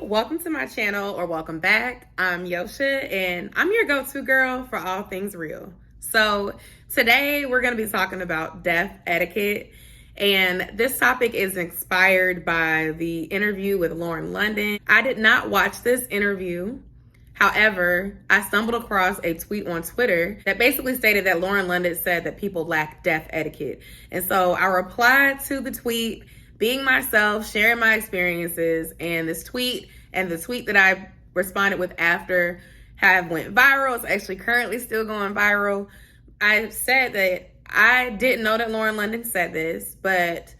welcome to my channel, or welcome back. I'm Yosha, and I'm your go-to girl for all things real. So today we're going to be talking about death etiquette, and this topic is inspired by the interview with Lauren London. I did not watch this interview. However, I stumbled across a tweet on Twitter that basically stated that Lauren London said that people lack death etiquette. And so I replied to the tweet, being myself, sharing my experiences, and this tweet and the tweet that I responded with after have went viral. It's actually currently still going viral. I said that I didn't know that Lauren London said this, but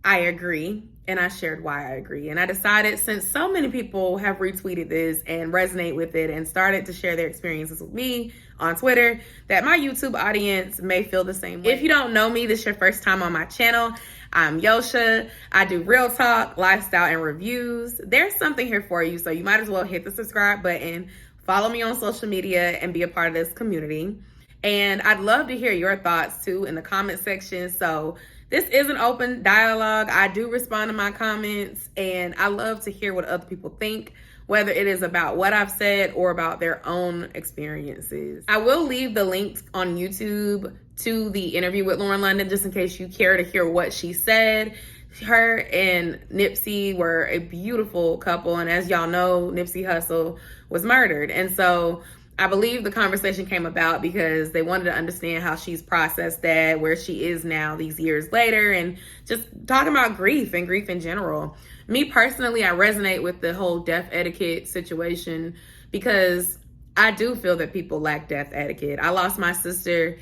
I agree, and I shared why I agree. And I decided, since so many people have retweeted this and resonate with it and started to share their experiences with me on Twitter, that my YouTube audience may feel the same way. If you don't know me, this is your first time on my channel, I'm Yosha. I do real talk, lifestyle, and reviews. There's something here for you, so you might as well hit the subscribe button, follow me on social media, and be a part of this community. And I'd love to hear your thoughts too in the comment section. So this is an open dialogue. I do respond to my comments, and I love to hear what other people think, whether it is about what I've said or about their own experiences. I will leave the links on YouTube to the interview with Lauren London, just in case you care to hear what she said. Her and Nipsey were a beautiful couple, and as y'all know, Nipsey Hussle was murdered. And so I believe the conversation came about because they wanted to understand how she's processed that, where she is now these years later, and just talking about grief and grief in general. Me personally, I resonate with the whole death etiquette situation because I do feel that people lack death etiquette. I lost my sister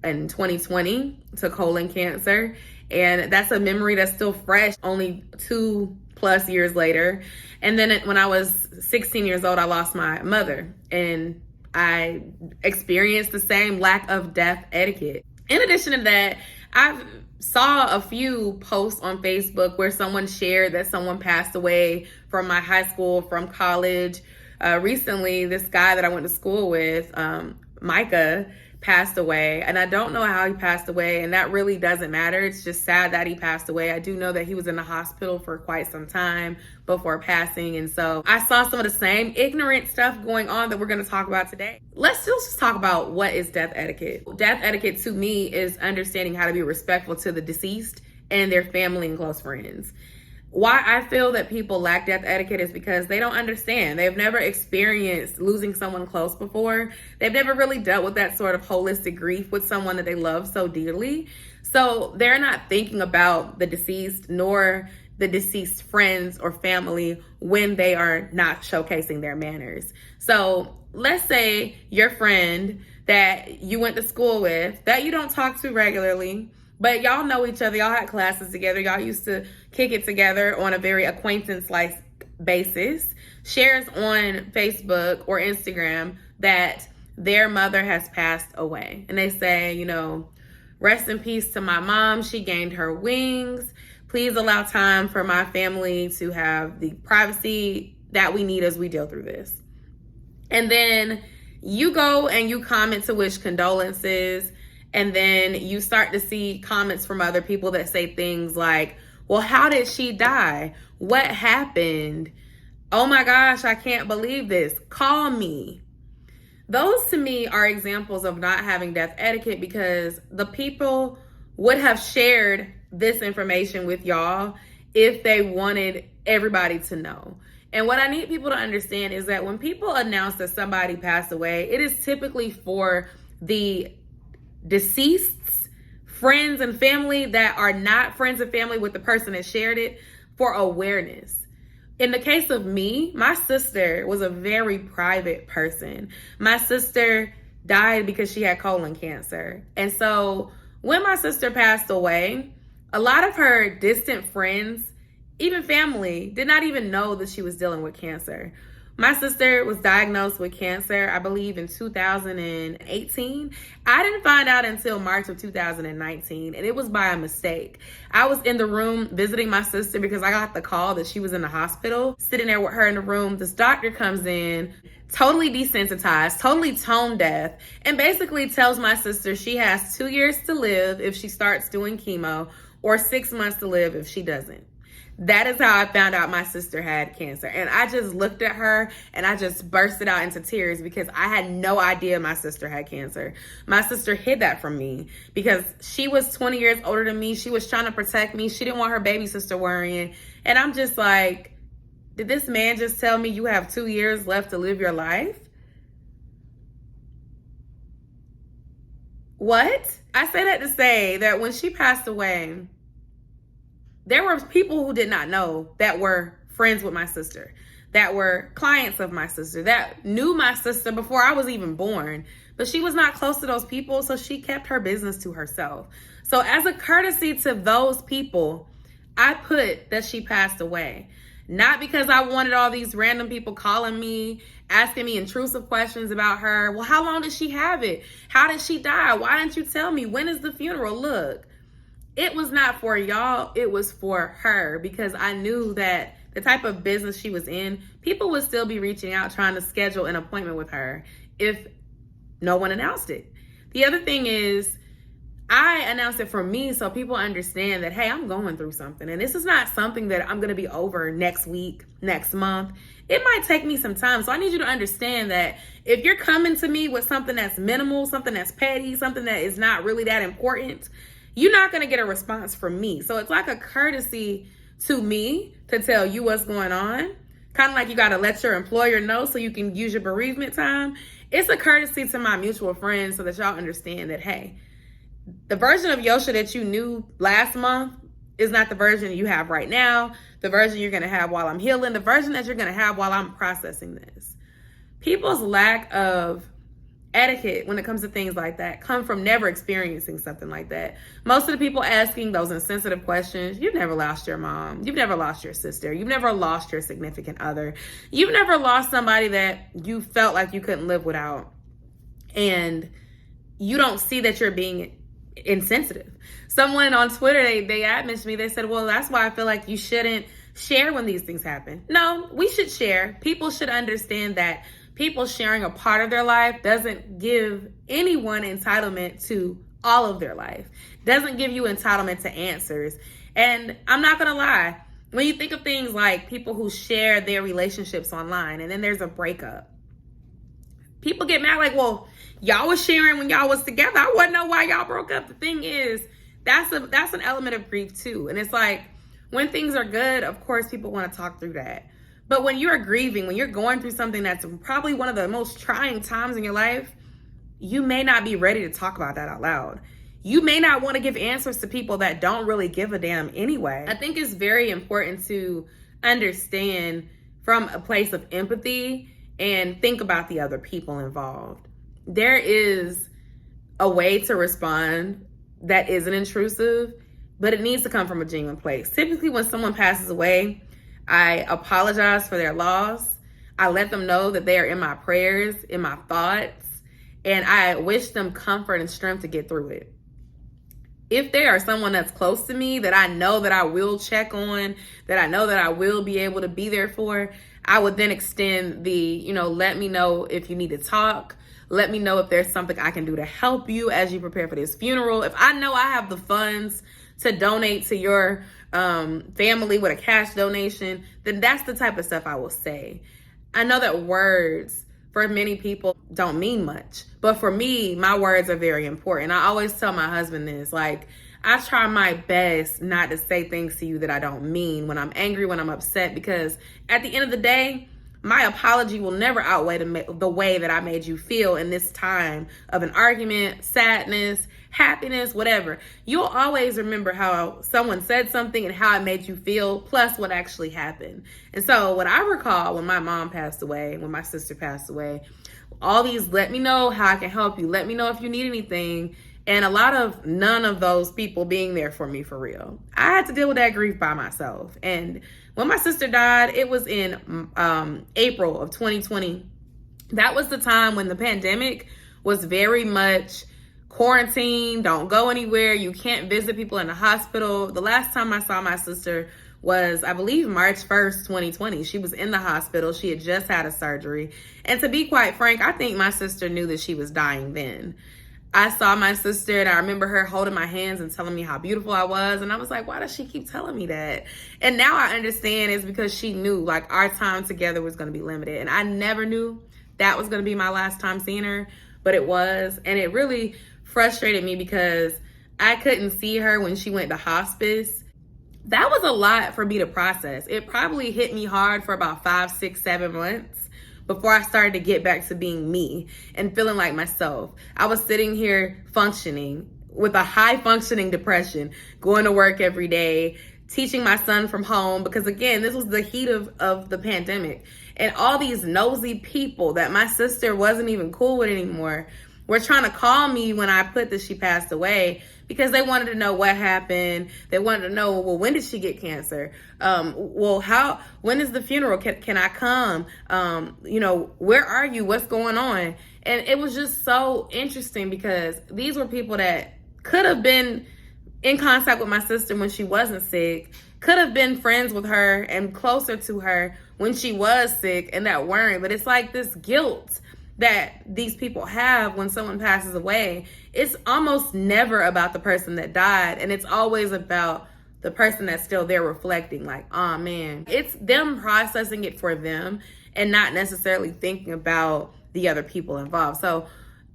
in 2020 to colon cancer, and that's a memory that's still fresh only 2+ years later. And then when I was 16 years old, I lost my mother, and I experienced the same lack of death etiquette. In addition to that, I saw a few posts on Facebook where someone shared that someone passed away from my high school, from college. Recently, this guy that I went to school with, Micah, passed away, and I don't know how he passed away, and that really doesn't matter. It's just sad that he passed away. I do know that he was in the hospital for quite some time before passing, and so I saw some of the same ignorant stuff going on that we're going to talk about today. Let's just talk about what is death etiquette. Death etiquette to me is understanding how to be respectful to the deceased and their family and close friends. Why I feel that people lack death etiquette is because they don't understand. They've never experienced losing someone close before. They've never really dealt with that sort of holistic grief with someone that they love so dearly. So they're not thinking about the deceased nor the deceased friends or family when they are not showcasing their manners. So let's say your friend that you went to school with, that you don't talk to regularly, but y'all know each other, y'all had classes together, y'all used to kick it together on a very acquaintance-like basis, shares on Facebook or Instagram that their mother has passed away. And they say, you know, rest in peace to my mom, she gained her wings. Please allow time for my family to have the privacy that we need as we deal through this. And then you go and you comment to wish condolences. And then you start to see comments from other people that say things like, well, how did she die? What happened? Oh my gosh, I can't believe this. Call me. Those to me are examples of not having death etiquette, because the people would have shared this information with y'all if they wanted everybody to know. And what I need people to understand is that when people announce that somebody passed away, it is typically for the deceased's friends and family that are not friends and family with the person that shared it, for awareness. In the case of me, my sister was a very private person. My sister died because she had colon cancer. And so when my sister passed away, a lot of her distant friends, even family, did not even know that she was dealing with cancer. My sister was diagnosed with cancer, I believe, in 2018. I didn't find out until March of 2019, and it was by a mistake. I was in the room visiting my sister because I got the call that she was in the hospital. Sitting there with her in the room, this doctor comes in, totally desensitized, totally tone deaf, and basically tells my sister she has 2 years to live if she starts doing chemo, or 6 months to live if she doesn't. That is how I found out my sister had cancer. And I just looked at her and I just bursted out into tears because I had no idea my sister had cancer. My sister hid that from me because she was 20 years older than me. She was trying to protect me. She didn't want her baby sister worrying. And I'm just like, did this man just tell me you have 2 years left to live your life? What? I say that to say that when she passed away, there were people who did not know that were friends with my sister, that were clients of my sister, that knew my sister before I was even born. But she was not close to those people, so she kept her business to herself. So as a courtesy to those people, I put that she passed away. Not because I wanted all these random people calling me, asking me intrusive questions about her. Well, how long did she have it? How did she die? Why didn't you tell me? When is the funeral? Look. It was not for y'all, it was for her, because I knew that the type of business she was in, people would still be reaching out trying to schedule an appointment with her if no one announced it. The other thing is, I announced it for me so people understand that, hey, I'm going through something. And this is not something that I'm going to be over next week, next month. It might take me some time. So I need you to understand that if you're coming to me with something that's minimal, something that's petty, something that is not really that important, you're not going to get a response from me. So it's like a courtesy to me to tell you what's going on. Kind of like you got to let your employer know so you can use your bereavement time. It's a courtesy to my mutual friends so that y'all understand that, hey, the version of Yosha that you knew last month is not the version you have right now. The version you're going to have while I'm healing. The version that you're going to have while I'm processing this. People's lack of etiquette when it comes to things like that come from never experiencing something like that. Most of the people asking those insensitive questions, you've never lost your mom, you've never lost your sister, you've never lost your significant other, you've never lost somebody that you felt like you couldn't live without, and you don't see that you're being insensitive. Someone on Twitter, they admitted me, they said, well, that's why I feel like you shouldn't share when these things happen. No, we should share. People should understand that people sharing a part of their life doesn't give anyone entitlement to all of their life. Doesn't give you entitlement to answers. And I'm not gonna lie, when you think of things like people who share their relationships online and then there's a breakup, people get mad like, well, y'all was sharing when y'all was together. I wouldn't know why y'all broke up. The thing is, that's an element of grief too. And it's like, when things are good, of course, people want to talk through that. But when you're grieving, when you're going through something that's probably one of the most trying times in your life, you may not be ready to talk about that out loud. You may not want to give answers to people that don't really give a damn anyway. I think it's very important to understand from a place of empathy and think about the other people involved. There is a way to respond that isn't intrusive, but it needs to come from a genuine place. Typically, when someone passes away, I apologize for their loss. I let them know that they are in my prayers, in my thoughts, and I wish them comfort and strength to get through it. If they are someone that's close to me, that I know that I will check on, that I know that I will be able to be there for, I would then extend the, let me know if you need to talk. Let me know if there's something I can do to help you as you prepare for this funeral. If I know I have the funds to donate to your family with a cash donation, then that's the type of stuff I will say. I know that words for many people don't mean much, but for me, my words are very important. I always tell my husband this, like, I try my best not to say things to you that I don't mean when I'm angry, when I'm upset, because at the end of the day, my apology will never outweigh the way that I made you feel in this time of an argument, sadness, happiness, whatever. You'll always remember how someone said something and how it made you feel, plus what actually happened. And so what I recall when my mom passed away, when my sister passed away, all these, let me know how I can help you. Let me know if you need anything. And none of those people being there for me for real. I had to deal with that grief by myself. And when my sister died, it was in April of 2020. That was the time when the pandemic was very much quarantine, don't go anywhere, you can't visit people in the hospital. The last time I saw my sister was, I believe, March 1st, 2020. She was in the hospital. She had just had a surgery. And to be quite frank, I think my sister knew that she was dying then. I saw my sister and I remember her holding my hands and telling me how beautiful I was. And I was like, why does she keep telling me that? And now I understand it's because she knew like our time together was going to be limited. And I never knew that was going to be my last time seeing her, but it was. And it really frustrated me because I couldn't see her when she went to hospice. That was a lot for me to process. It probably hit me hard for about 5, 6, 7 months before I started to get back to being me and feeling like myself. I was sitting here functioning with a high functioning depression, going to work every day, teaching my son from home, because again, this was the heat of the pandemic. And all these nosy people that my sister wasn't even cool with anymore were trying to call me when I put that she passed away, because they wanted to know what happened. They wanted to know, well, when did she get cancer? When is the funeral? Can I come? Where are you? What's going on? And it was just so interesting because these were people that could have been in contact with my sister when she wasn't sick, could have been friends with her and closer to her when she was sick, and that weren't. But it's like this guilt that these people have when someone passes away. It's almost never about the person that died, and it's always about the person that's still there reflecting like, oh man. It's them processing it for them and not necessarily thinking about the other people involved. So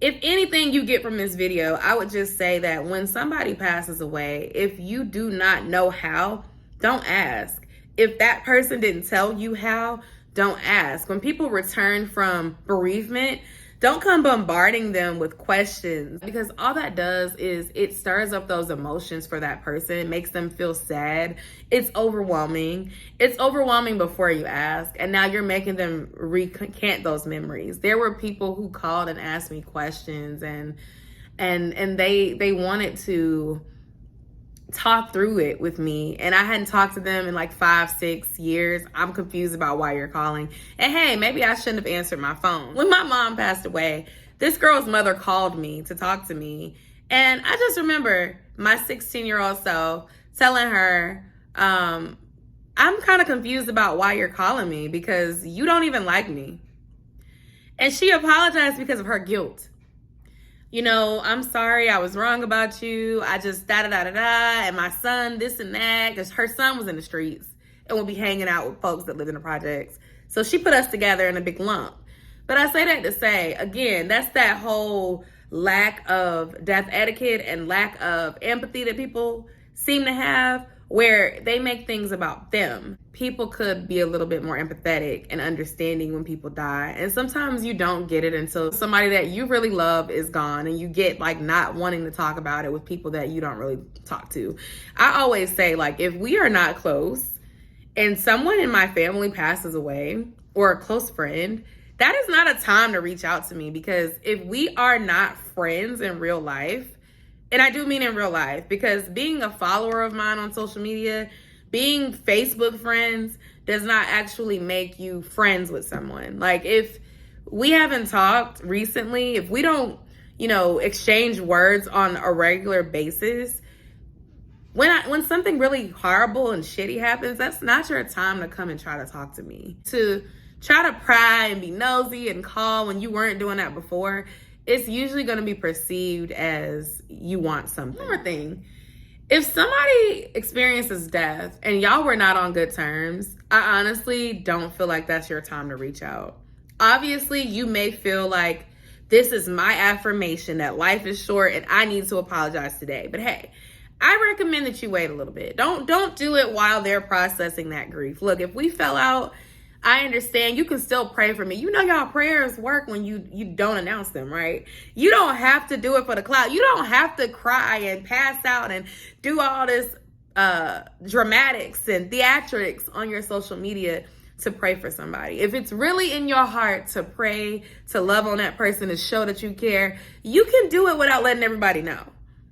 if anything you get from this video, I would just say that when somebody passes away, if you do not know how, don't ask. If that person didn't tell you how, don't ask. When people return from bereavement, don't come bombarding them with questions, because all that does is it stirs up those emotions for that person. It makes them feel sad. It's overwhelming. It's overwhelming before you ask, and now you're making them recant those memories. There were people who called and asked me questions, and they wanted to talk through it with me, and I hadn't talked to them in like 5, 6 years. I'm confused about why you're calling. And hey, maybe I shouldn't have answered my phone. When my mom passed away, this girl's mother called me to talk to me, and I just remember my 16-year-old self telling her, I'm kind of confused about why you're calling me because you don't even like me. And she apologized because of her guilt. I'm sorry, I was wrong about you. I just da-da-da-da-da, and my son, this and that, because her son was in the streets and would be hanging out with folks that lived in the projects. So she put us together in a big lump. But I say that to say, again, that's that whole lack of death etiquette and lack of empathy that people seem to have, where they make things about them. People could be a little bit more empathetic and understanding when people die. And sometimes you don't get it until somebody that you really love is gone, and you get like not wanting to talk about it with people that you don't really talk to. I always say, like, if we are not close and someone in my family passes away, or a close friend, that is not a time to reach out to me, because if we are not friends in real life, and I do mean in real life, because being a follower of mine on social media, being Facebook friends, does not actually make you friends with someone. Like, if we haven't talked recently, if we don't, exchange words on a regular basis, when something really horrible and shitty happens, that's not your time to come and try to talk to me. To try to pry and be nosy and call when you weren't doing that before, it's usually going to be perceived as you want something. One more thing. If somebody experiences death and y'all were not on good terms, I honestly don't feel like that's your time to reach out. Obviously, you may feel like this is my affirmation that life is short and I need to apologize today. But hey, I recommend that you wait a little bit. Don't do it while they're processing that grief. Look, if we fell out, I understand. You can still pray for me. Y'all prayers work when you don't announce them, right? You don't have to do it for the clout. You don't have to cry and pass out and do all this dramatics and theatrics on your social media to pray for somebody. If it's really in your heart to pray, to love on that person, to show that you care, you can do it without letting everybody know,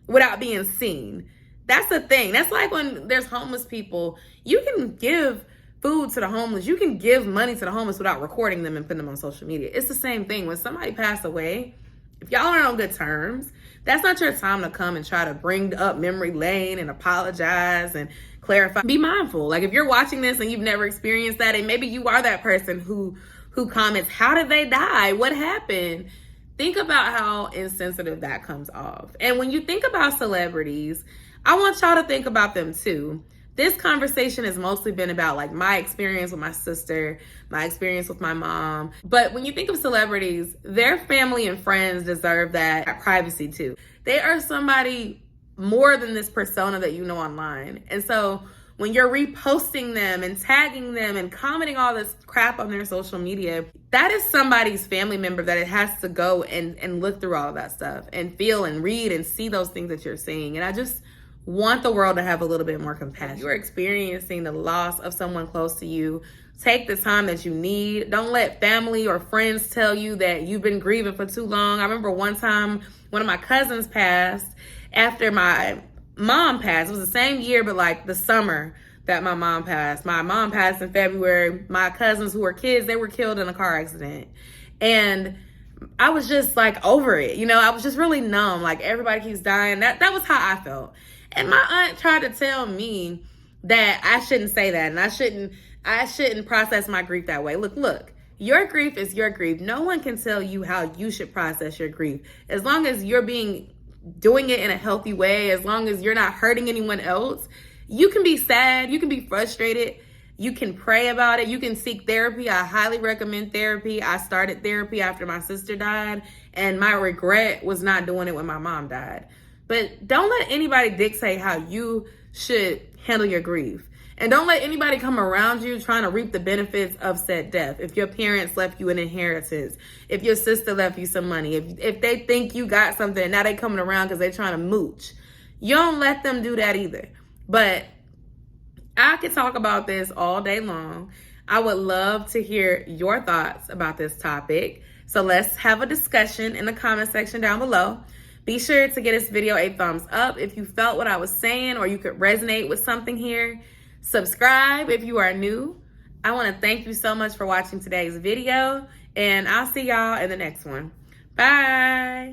without being seen. That's the thing. That's like when there's homeless people. You can give food to the homeless. You can give money to the homeless without recording them and putting them on social media. It's the same thing. When somebody passed away, if y'all aren't on good terms, that's not your time to come and try to bring up memory lane and apologize and clarify. Be mindful. Like, if you're watching this and you've never experienced that, and maybe you are that person who comments, how did they die? What happened? think about how insensitive that comes off. And when you think about celebrities, I want y'all to think about them too. This conversation has mostly been about like my experience with my sister, my experience with my mom. But when you think of celebrities, their family and friends deserve that privacy too. They are somebody more than this persona that you know online. And so when you're reposting them and tagging them and commenting all this crap on their social media, that is somebody's family member that it has to go and look through all of that stuff and feel and read and see those things that you're seeing. And I just want the world to have a little bit more compassion. If you're experiencing the loss of someone close to you, take the time that you need. Don't let family or friends tell you that you've been grieving for too long. I remember one time one of my cousins passed after my mom passed. It was the same year, but like the summer that my mom passed. My mom passed in February. My cousins who were kids, they were killed in a car accident. And I was just like over it. You know, I was just really numb. Like everybody keeps dying. That was how I felt. And my aunt tried to tell me that I shouldn't say that and I shouldn't process my grief that way. Look, your grief is your grief. No one can tell you how you should process your grief. As long as you're doing it in a healthy way, as long as you're not hurting anyone else, you can be sad, you can be frustrated, you can pray about it, you can seek therapy. I highly recommend therapy. I started therapy after my sister died, and my regret was not doing it when my mom died. But don't let anybody dictate how you should handle your grief. And don't let anybody come around you trying to reap the benefits of said death. If your parents left you an inheritance, if your sister left you some money, if they think you got something and now they coming around because they're trying to mooch, you don't let them do that either. But I could talk about this all day long. I would love to hear your thoughts about this topic. So let's have a discussion in the comment section down below. Be sure to give this video a thumbs up if you felt what I was saying or you could resonate with something here. Subscribe if you are new. I want to thank you so much for watching today's video, and I'll see y'all in the next one. Bye.